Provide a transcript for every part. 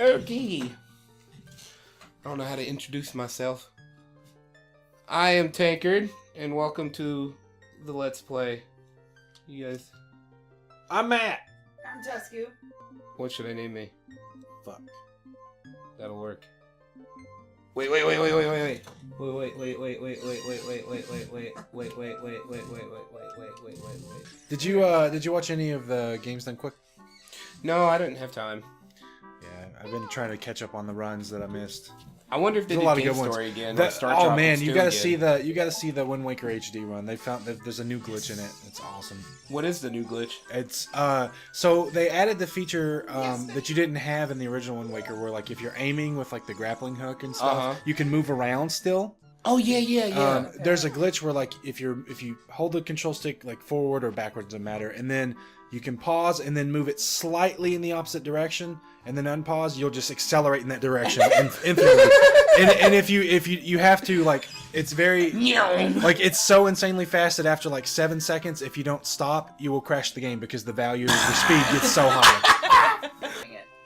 Okie. I don't know how to introduce myself. I am Tankard, and welcome to the Let's Play. You guys. I'm Matt. I'm Tusku. What should I name me? Fuck. That'll work. Wait. Did you watch any of the games done quick? No, I didn't have time. Yeah, I've been trying to catch up on the runs that I missed. I wonder if they There's did a lot of Game good ones. Story again. That- like Star oh Tropics man, you 2 gotta again. see the Wind Waker HD run. They found that there's a new glitch in it. It's awesome. What is the new glitch? It's so they added the feature that you didn't have in the original Wind Waker, where like if you're aiming with like the grappling hook and stuff, you can move around still. Oh yeah. There's a glitch where like if you hold the control stick like forward or backwards, doesn't matter, and then you can pause and then move it slightly in the opposite direction, and then unpause. You'll just accelerate in that direction infinitely. And if you have to, like, it's very like it's so insanely fast that after like 7 seconds, if you don't stop, you will crash the game because the value of the speed gets so high.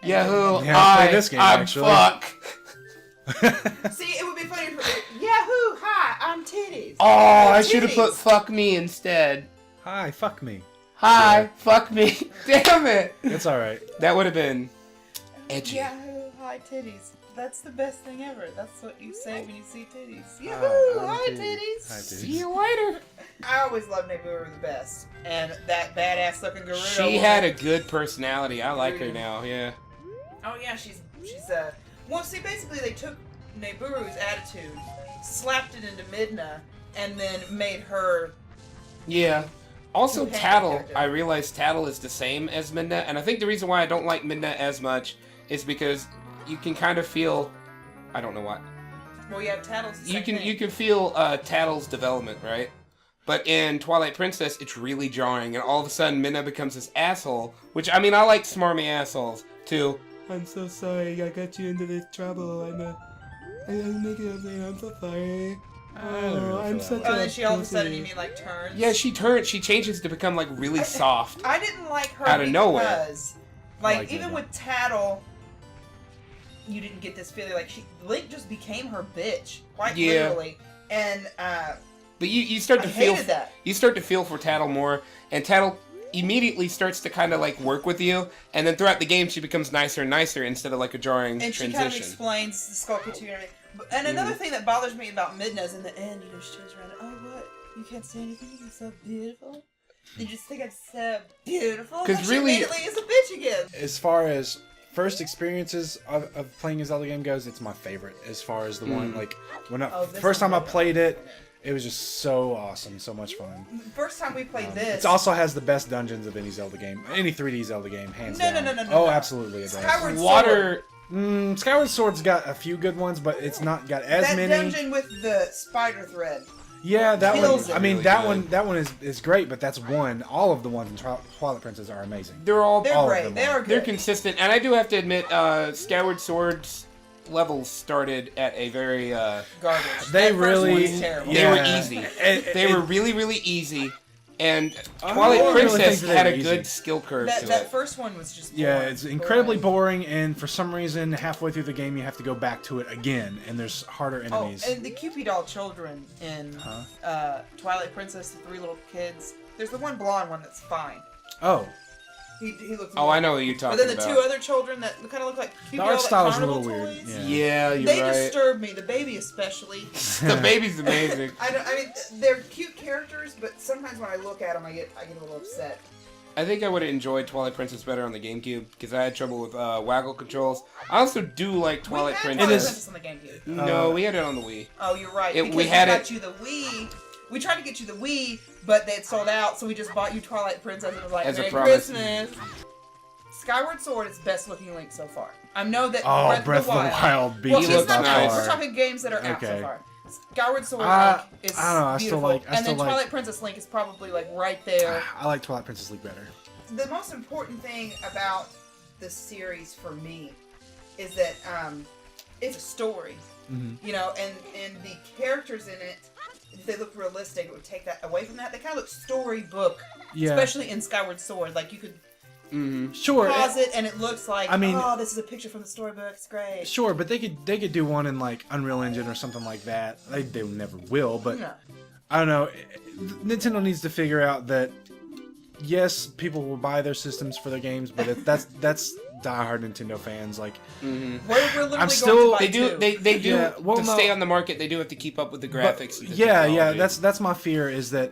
Yahoo! Yeah, play this game, actually. Fuck. See, it would be funny if Yahoo! Hi, I'm Titties. Oh, I should have put Titties. fuck me instead. Hi, fuck me. Hi, fuck me. Damn it. It's all right. That would have been edgy. Yahoo! Hi, Titties. That's the best thing ever. That's what you say when you see titties. Hi, Yahoo! I'm Hi, Titties. Titties. Hi, See Titties. you later. I always loved Nebula the best. And that badass looking gorilla. She had a good personality. I like her now, yeah. Oh yeah, she's well, see, basically they took Neburu's attitude, slapped it into Midna, and then made her. Yeah. Also, Companion Tattle, character. I realized Tattle is the same as Midna, and I think the reason why I don't like Midna as much is because you can kind of feel, I don't know what. Well, yeah, Tattle's the same thing. You can feel Tattle's development, right? But in Twilight Princess, it's really jarring, and all of a sudden Midna becomes this asshole, which, I mean, I like smarmy assholes, too. I'm so sorry, I got you into this trouble, I'm making a mistake, I'm so sorry. Oh, I'm such Oh, a then she all of a sudden, pussy. you mean like turns? Yeah, she changes to become, like, really soft. I didn't like her Out of nowhere. because, like, like even Midna. with Tattle, you didn't get this feeling like Link just became her bitch, quite Yeah. literally, and But you start to I feel hated that. you start to feel for Tattle more, and Tattle immediately starts to kind of like work with you, and then throughout the game she becomes nicer and nicer instead of like a jarring and she kind of transition. explains the Skull Tattoo and everything. And another thing that bothers me about Midna is in the end, she turns around and, oh, what? You can't say anything? You're so beautiful? You just think I'm so beautiful? 'Cause Like, really- she immediately is a bitch again. As far as first experiences of playing a Zelda game goes, it's my favorite. As far as the one, like, when this first time I one. played it, it was just so awesome, so much fun. The first time we played this... It also has the best dungeons of any Zelda game, any 3D Zelda game, hands No, down. no. Oh, absolutely, it does. Skyward Water. Skyward Sword's got a few good ones, but it's not got as that many. dungeon with the spider thread. Yeah, that one. kills it. I mean, Really good. that one is great, but that's one. All of the ones in Twilight Princess are amazing. They're all They're All of great. them They are. are good. they're consistent, and I do have to admit, Skyward Sword's levels started at a very Garbage. They That first really- one's terrible. they were Yeah. easy. It- They it- were really easy, and I Twilight don't really Princess think that had they a were good easy. skill curve to That it. first one was just Yeah, boring. it's incredibly boring, and for some reason, halfway through the game, you have to go back to it again, and there's harder Oh, enemies. and the Cupid doll children in Twilight Princess, the three little kids. There's the one blonde one that's fine. Oh, He looks. Oh, I know what you're talking But then the about. two other children that kind of look like Cupid art doll, like style's a carnival little weird, toys. yeah. Yeah, you're They right. disturb me. The baby especially. The baby's amazing. I mean, they're cute characters, but sometimes when I look at them, I get a little upset. I think I would have enjoyed Twilight Princess better on the GameCube because I had trouble with waggle controls. I also do like Twilight we had Princess. Twilight is- Princess on the GameCube. No, we had it on the Wii. Oh, you're right. we Because had we it- got you the Wii. We tried to get you the Wii, but they had sold out, so we just bought you Twilight Princess and it was like, As a Merry promise. Christmas. Skyward Sword is best looking Link so far. I know that oh, Breath of the Wild beats Well, He it it's looks by not nice. that. We're far. talking games that are out so Okay. far. Skyward Sword I Link is don't know, I still beautiful. like- I and still then like- Twilight Princess Link is probably like right there. I like Twilight Princess League better. The most important thing about the series for me is that it's a story. Mm-hmm. You know, and the characters in it, if they look realistic, it would take that away from that. They kind of look storybook, Yeah. especially in Skyward Sword. Like you could Sure. pause it, and it looks like, I mean- oh, this is a picture from the storybook. It's great. Sure, but they could do one in like Unreal Engine or something like that. They never will, but No. I don't know. Nintendo needs to figure out that yes, people will buy their systems for their games, but that's diehard Nintendo fans. Like, We're literally I'm going still- to buy They do. two. They do Yeah, well, to no. stay on the market. They do have to keep up with the but- graphics. and the yeah, technology. that's my fear is that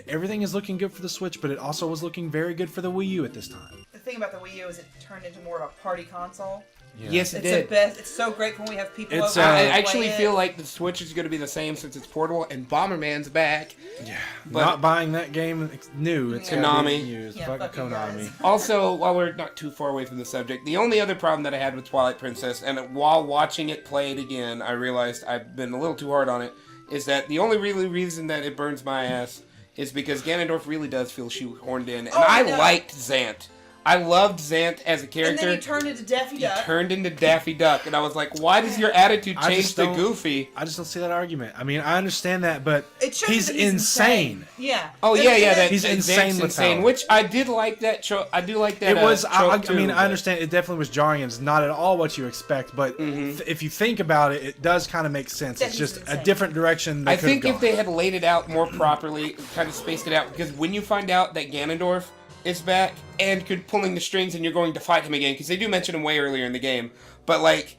everything is looking good for the Switch, but it also was looking very good for the Wii U at this time. The thing about the Wii U is it turned into more of a party console. Yeah. Yes, it It's did. the best. It's so great when we have people It's, over. uh, I and actually play feel it. like the Switch is going to be the same since it's portable, and Bomberman's back. Yeah, But- not buying that game new. It's Yeah. gotta be Konami. used. Yeah, Fucking fuck you Konami. guys. Also, while we're not too far away from the subject, the only other problem that I had with Twilight Princess, and while watching it played again, I realized I've been a little too hard on it, is that the only really reason that it burns my ass is because Ganondorf really does feel shoehorned in, and Oh, I no. liked Zant. I loved Zant as a And character. then he turned into Daffy Duck. Turned into Daffy Duck, and I was like, why does your attitude I change just to don't- Goofy? I just don't see that argument. I mean, I understand that, but It shows he's that insane. Yeah. Oh And- yeah, and yeah, then- that He's that insane Zant's with insane. power. Which I did like that. I do like that. It was. I trope mean, too, I but- understand. It definitely was jarring. It's not at all what you expect. But if you think about it, it does kind of make sense. That It's he's just a insane. different direction. They I could think have if gone. they had laid it out more properly, kind of spaced it out, because when you find out that Ganondorf is back and pulling the strings and you're going to fight him again, because they do mention him way earlier in the game, but like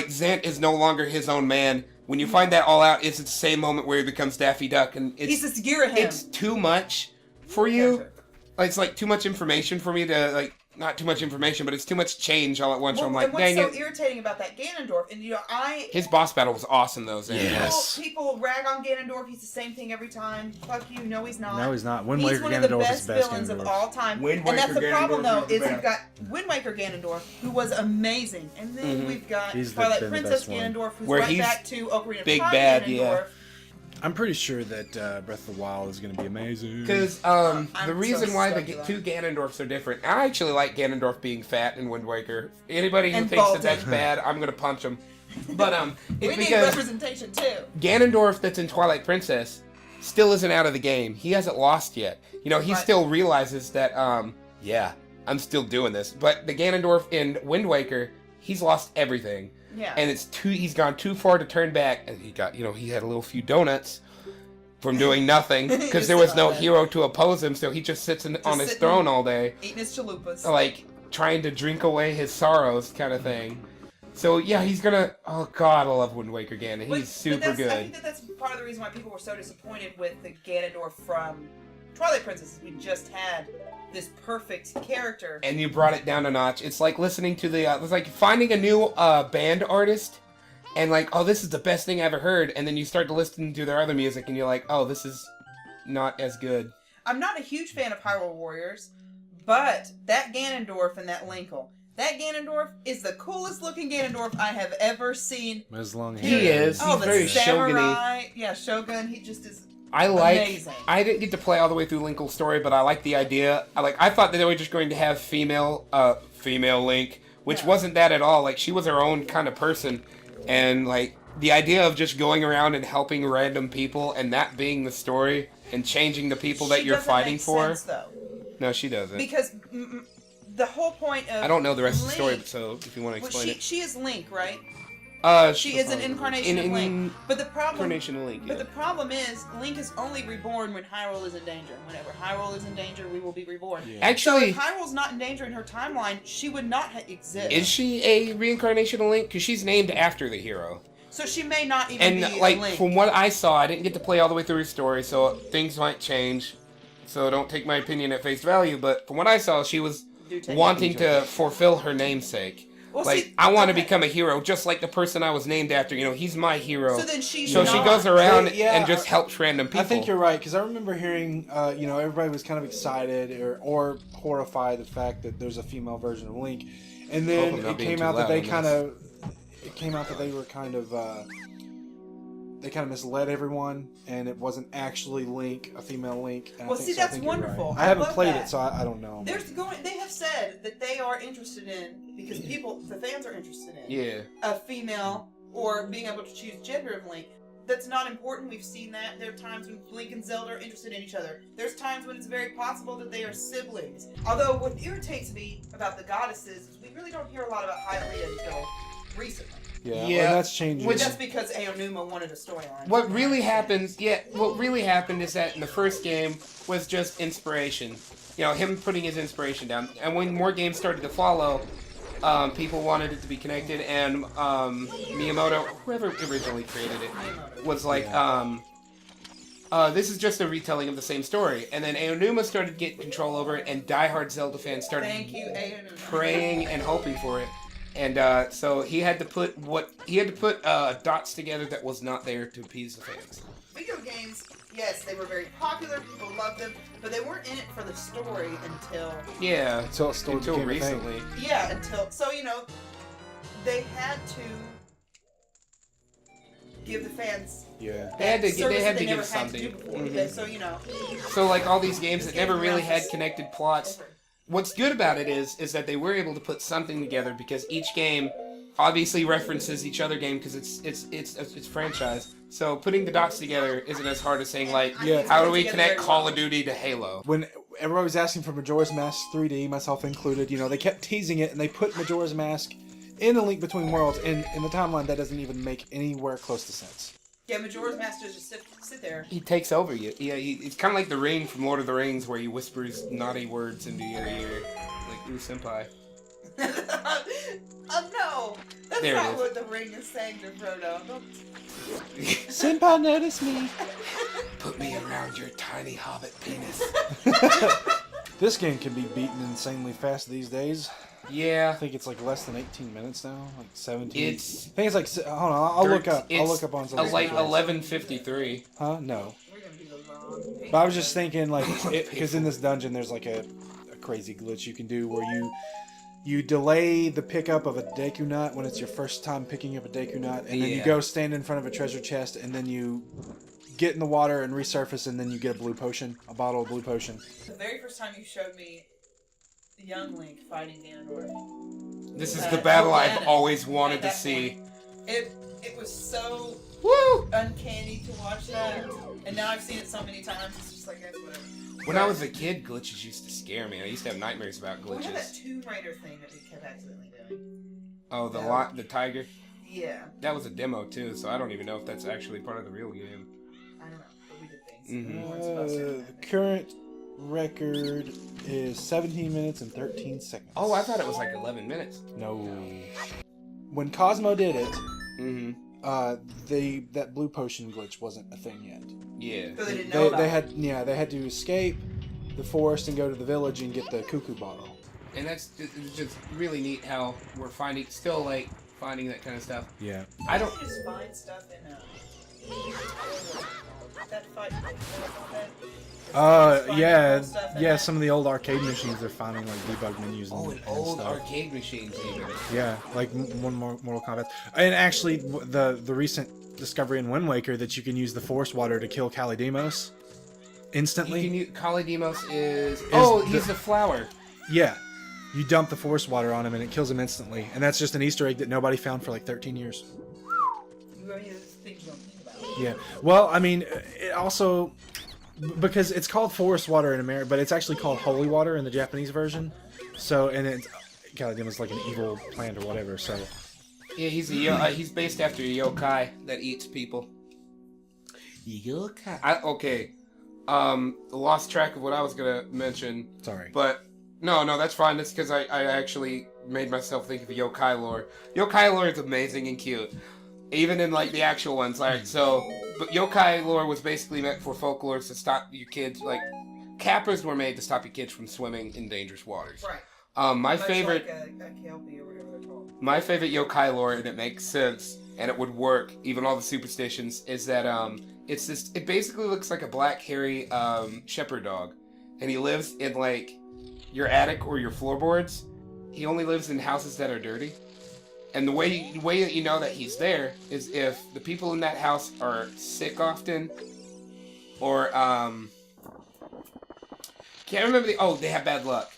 Zant is no longer his own man. When you find that all out, it's the same moment where he becomes Daffy Duck, and He's it's this gear of him. it's too much for you. It's like too much information for me to like. Not too much information, but it's too much change all at once. So I'm like, and what's dang so it. irritating about that Ganondorf, and His boss battle was awesome, though. Zant. Yeah. Yes. people rag on Ganondorf. He's the same thing every time. Fuck you. No, he's not. No, he's not. Wind He's Waker one of the Ganondorf is best the best villains of Ganondorf. all time. Wind And that's Waker the problem, Ganondorf though, is the is we've best. got Wind Waker Ganondorf, who was amazing, and then we've got He's Twilight been the Princess best one. Ganondorf, who's Where right he's back to Ocarina of big Time bad, Ganondorf. yeah. I'm pretty sure that Breath of the Wild is going to be amazing. Because I'm the reason so why stoked the about two Ganondorfs are different, I actually like Ganondorf being fat in Wind Waker. Anybody who And thinks balding. that that's bad, I'm gonna punch him. But We it's need because representation too. Ganondorf that's in Twilight Princess still isn't out of the game. He hasn't lost yet. You know, he Right. still realizes that yeah, I'm still doing this. But the Ganondorf in Wind Waker, he's lost everything. Yeah. And he's gone too far to turn back, and he had a little few donuts from doing nothing because Just there was sit no on it. hero to oppose him, so he just sits on his sitting- throne all day, Eating his chalupas. like trying to drink away his sorrows, kind of thing. So yeah, he's gonna. Oh God, I love Wind Waker Ganon. But- He's super but I good. think that's part of the reason why people were so disappointed with the Ganondorf from Twilight Princess. We just had this perfect character. And you brought it down a notch. It's like listening to the. It's like finding a new band artist, and like, oh, this is the best thing I ever heard. And then you start to listen to their other music, and you're like, oh, this is not as good. I'm not a huge fan of Hyrule Warriors, but that Ganondorf and that Linkle. That Ganondorf is the coolest looking Ganondorf I have ever seen. As long as He is. Oh, He's the very samurai. Yeah, Shogun. He just is. Amazing. I didn't get to play all the way through Linkle's story, but I like the idea. I thought that they were just going to have female Link, which Yeah. wasn't that at all. Like, she was her own kind of person, and like the idea of just going around and helping random people and that being the story and changing the people that She you're doesn't fighting make for. sense, though, No, she doesn't. because the whole point of I don't know the rest of the story, Link- so if you want to well, explain she is Link, right? it. She is an incarnation of Link. But the problem, Incarnation of Link. but Yeah. the problem is, Link is only reborn when Hyrule is in danger. Whenever Hyrule is in danger, we will be reborn. Yeah. So Actually, if Hyrule's not in danger in her timeline, she would not exist. is she a reincarnation of Link? Because she's named after the hero. So she may not even And be a like Link. from what I saw, I didn't get to play all the way through her story, so things might change. So don't take my opinion at face value. But from what I saw, she was Do take wanting to fulfill her namesake. Well, Like, see, I want to okay. become a hero, just like the person I was named after. You know, he's my hero. So then she So should she not. goes around Yeah, and just helps random people. I think you're right because I remember hearing, everybody was kind of excited or horrified at the fact that there's a female version of Link, and Hope then I'm not it being came too out that loud they on kind this. of, it came out that they were kind of, they kind of misled everyone, and it wasn't actually Link, a female Link. And Well, I think, see, so I that's think you're right. wonderful. I haven't I love played that. it, so I don't know. They have said that they are interested in, because the fans are interested in, Yeah. a female or being able to choose gender of Link. that's not important. We've seen that. There are times when Link and Zelda are interested in each other. There's times when it's very possible that they are siblings. Although what irritates me about the goddesses is we really don't hear a lot about Hylia until recently. Yeah, Yeah, well, that's changing. Which that's because Aonuma wanted a storyline. What really happened is that in the first game was just inspiration. You know, him putting his inspiration down. And when more games started to follow, people wanted it to be connected, and Miyamoto, whoever originally created it, was like, this is just a retelling of the same story. And then Aonuma started getting control over it, and diehard Zelda fans started praying and hoping for it. And so he had to put dots together that was not there to appease the fans. Video games, yes, they were very popular. People loved them, but they weren't in it for the story until until recently. Yeah, so they had to give the fans. Yeah. They had to they give never something. Had to do before. Mm-hmm. So like all these games that never really had connected plots. What's good about it is that they were able to put something together because each game obviously references each other game because it's franchise. So putting the dots together isn't as hard as saying like, how do we connect Call of Duty to Halo? When everybody was asking for Majora's Mask 3D, myself included, they kept teasing it, and they put Majora's Mask in A Link Between Worlds, and in the timeline that doesn't even make anywhere close to sense. Yeah, Majora's Mask just sit there. He takes over you. Yeah, it's kind of like the Ring from Lord of the Rings, where he whispers naughty words into your ear, like "Ooh, senpai." Oh no, that's not what the Ring is saying to Frodo. Senpai, notice me. Put me around your tiny hobbit penis. This game can be beaten insanely fast these days. Yeah. I think it's like less than 18 minutes now, like 17. I It's. think it's like. Hold on, I'll look up. I'll look up on something. Like 11:53. Huh? No. We're gonna do the long. But I was just thinking, like, because in this dungeon there's like a crazy glitch you can do where you delay the pickup of a Deku Nut when it's your first time picking up a Deku Nut, and then you go stand in front of a treasure chest, and then you get in the water and resurface, and then you get a blue potion, a bottle of blue potion. The very first time you showed me young Link fighting Ganondorf. This is the battle I've always wanted to see. It was so Woo! uncanny to watch that, and now I've seen it so many times. It's just like that's whatever. When I was a kid, glitches used to scare me. I used to have nightmares about We had that glitches. Tomb Raider thing that we kept accidentally doing. Oh, the tiger. Yeah. That was a demo too, so I don't even know if that's actually part of the real game. I don't know, but we did things. Mhm. We weren't supposed to. The current record is 17 minutes and 13 seconds. Oh, I thought it was like 11 minutes. No. When Cosmo did it, Mm-hmm. that blue potion glitch wasn't a thing yet. Yeah. So they didn't know about it. They had to escape the forest and go to the village and get the cuckoo bottle. And it's just really neat how we're finding that kind of stuff. Yeah. I don't. You just find stuff in that fight. Some of the old arcade machines they're finding like debug menus and, And and old stuff. arcade machines even. Yeah, like one more Mortal Kombat. And actually, the recent discovery in Wind Waker that you can use the Force Water to kill Kalidemos instantly. Kalidemos is he's the flower. Yeah, you dump the Force Water on him and it kills him instantly. And that's just an Easter egg that nobody found for like 13 years. Things you don't think about. Yeah. Well, I mean, it also because it's called Forest Water in America, but it's actually called Holy Water in the Japanese version. So, and it's Kalidemos like an evil plant or whatever. So. Yeah, he's based after a yokai that eats people. Yokai. Okay. Lost track of what I was gonna mention. Sorry. But no, that's fine. That's because I actually made myself think of yokai lore. Yokai lore is amazing and cute, even in like the actual ones. Like so, but yokai lore was basically meant for folklore to stop your kids. Like kappas were made to stop your kids from swimming in dangerous waters. Right. My Much favorite. Like a Kelpie or whatever they're called. My favorite yokai lore, and it makes sense, and it would work, even all the superstitions, is that it basically looks like a black hairy shepherd dog, and he lives in like your attic or your floorboards. He only lives in houses that are dirty, and the way that you know that he's there is if the people in that house are sick often, or can't remember they have bad luck.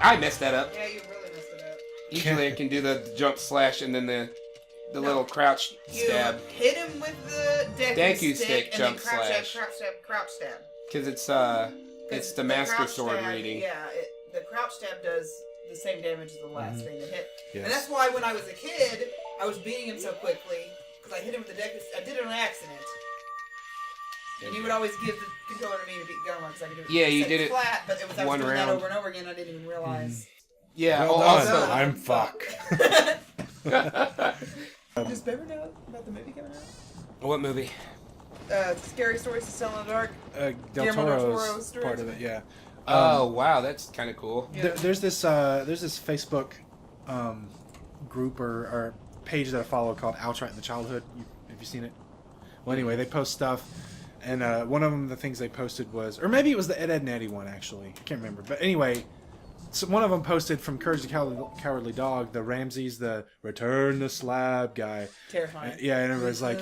I messed that up. Yeah, you really messed it up. Usually I can do the jump slash and then the The little crouch You stab. hit him with the Deku stick, and jump then crouch slash. crouch stab. Because it's the Master crouch Sword stab, reading. Yeah, the crouch stab does the same damage as the last thing to hit. Yes. And that's why when I was a kid, I was beating him so quickly, because I hit him with the Deku. I did it on accident. And he would always give the controller to me to beat Goma, because I could do it. Yeah, you set did it flat, but I was one doing round. that over and over again. I didn't even realize. Yeah, Well done. also... I'm fuck. Does Bever know about the movie coming out? What movie? Scary Stories to Tell in the Dark. Del Guillermo del Toro's Toro's story. part of it, yeah. Oh, wow, that's kind of cool. Yeah. There's this Facebook group or page that I follow called Outright in the Childhood. Have you seen it? Well, anyway, they post stuff, and one of them, the things they posted was, or maybe it was the Ed and Eddie one actually. I can't remember, but anyway, so one of them posted from Courage the Cowardly Dog, the Ramses, the Return the Slab guy. Terrifying. Yeah, and everybody's like,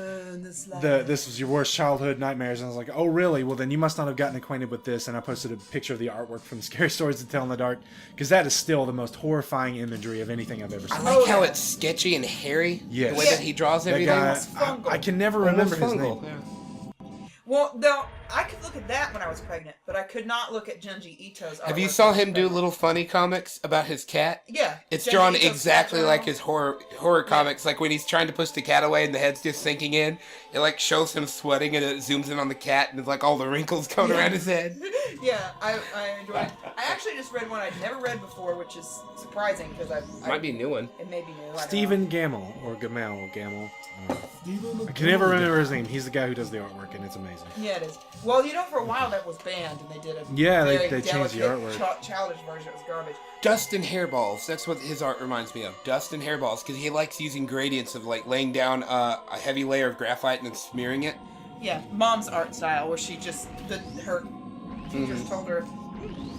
this was your worst childhood nightmares. And I was like, oh, really? Well, then you must not have gotten acquainted with this. And I posted a picture of the artwork from Scary Stories to Tell in the Dark, because that is still the most horrifying imagery of anything I've ever I seen. like how it's sketchy and hairy. Yes. The way that he draws That everything. guy, Almost fungal. I can never remember his Almost name. fungal, yeah. Well, no, I could look at that when I was pregnant, but I could not look at Junji Ito's artwork. Have you when saw I was him do pregnant. little funny comics about his cat? Yeah. It's Junji drawn Ito's exactly cat like journal. his horror comics. Like when he's trying to push the cat away and the head's just sinking in, it like shows him sweating and it zooms in on the cat and it's like all the wrinkles going around his head. Yeah, I enjoyed it. I actually just read one I'd never read before, which is surprising because Might be a new one. It may be new. I don't know. Stephen Gamel, or Gamel. I can never remember his name. He's the guy who does the artwork, and it's amazing. Yeah, it is. Well, for a while that was banned, and they did a Yeah, very they changed the delicate, artwork. childish version. It was garbage. Dust and hairballs. That's what his art reminds me of. Dust and hairballs, because he likes using gradients of like laying down a heavy layer of graphite and then smearing it. Yeah, Mom's art style, where she just her teachers told her,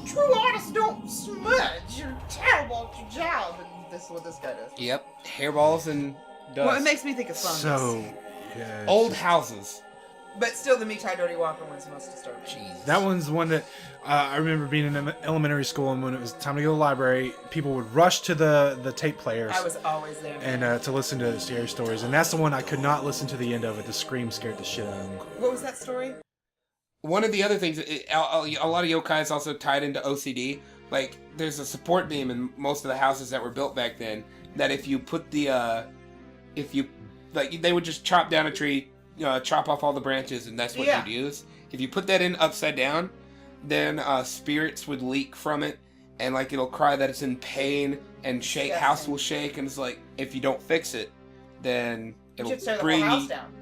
"True artists don't smudge. You're terrible at your job." And this is what this guy does. Yep, hairballs and dust. Well, it makes me think of fungus. So, yeah. it's Old just- houses. But still, the Me Tie Dirty Walker one's the most disturbing. Jeez. That one's one that I remember being in elementary school, and when it was time to go to the library, people would rush to the tape players I was always there. and to listen to scary stories. And that's the one I could not listen to the end of it. The scream scared the shit out of me. What was that story? One of the other things, a lot of yokai is also tied into OCD. Like, there's a support beam in most of the houses that were built back then, that if you put they would just chop down a tree, chop off all the branches, and that's what Yeah. you'd use. If you put that in upside down, then spirits would leak from it, and like it'll cry that it's in pain, and Disgusting. house will shake, and it's like, if you don't fix it, then You it'll should tear the bring whole house down.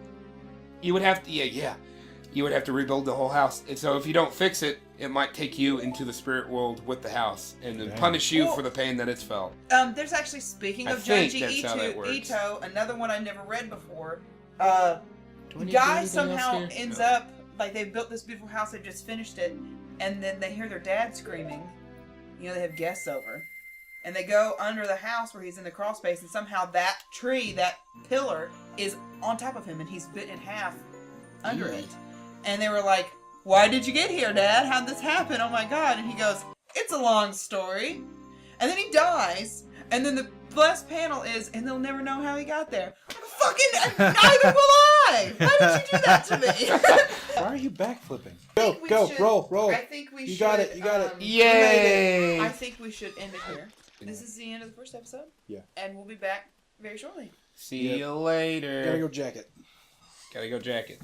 You would have to, you would have to rebuild the whole house. And so if you don't fix it, it might take you into the spirit world with the house and then Dang. punish you Well- for the pain that it's felt. There's actually, speaking I of think Junji that's how that works. Ito, another one I never read before. Do I need to do Guy anything somehow else here? ends No. up, like, they built this beautiful house, they just finished it, and then they hear their dad screaming. They have guests over. And they go under the house where he's in the crawl space, and somehow that tree, that pillar, is on top of him, and he's bit in half under it. And they were like, "Why did you get here, Dad? How'd this happen? Oh my God." And he goes, "It's a long story." And then he dies, and then the last panel is, "And they'll never know how he got there." Fucking, neither will I! Why did you do that to me? Why are you backflipping? I think we should- roll. I think we You should. got it, you got it. Yay! I think we should end it here. This is the end of the first episode. Yeah. And we'll be back very shortly. See you later. Gotta go jacket. Gotta go jacket.